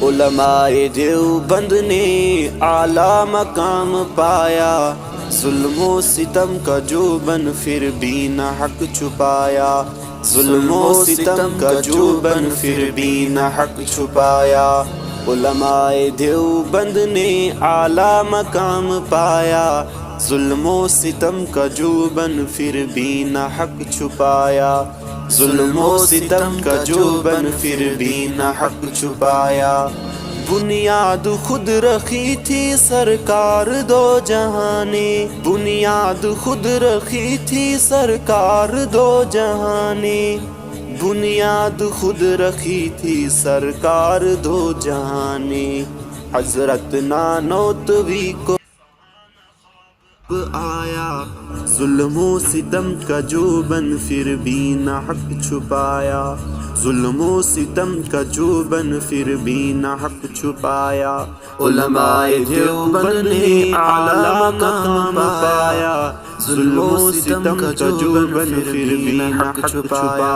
علماء دیوبند نے اعلیٰ مقام پایا، ظلم و ستم کا جوبن پھر بھی نہ حق چھپایا، ظلم و ستم کا جوبن پھر بھی نہ حق چھپایا۔ علماء دیوبند نے اعلیٰ مقام پایا، ظلم و ستم کا جوبن پھر بھی نہ حق چھپایا، ظلم و ستم کا جوبن پھر بھی نہ حق چھپایا۔ بنیاد خود رکھی تھی سرکار دو جہاں نے، بنیاد خود رکھی تھی سرکار دو جہاں نے، بنیاد خود رکھی تھی سرکار دو جہاں نے۔ حضرت نانوتوی کو آیا، ظلم و ستم کا جوبن پھر بھی نہ حق چھپایا، ظلم و ستم کا جوبن پھر بھی نہ حق چھپایا۔ علماء دیوبند نے اعلیٰ مقام پایا، ظلم و ستم کا جوبن پھر بھی نہ حق چھپایا۔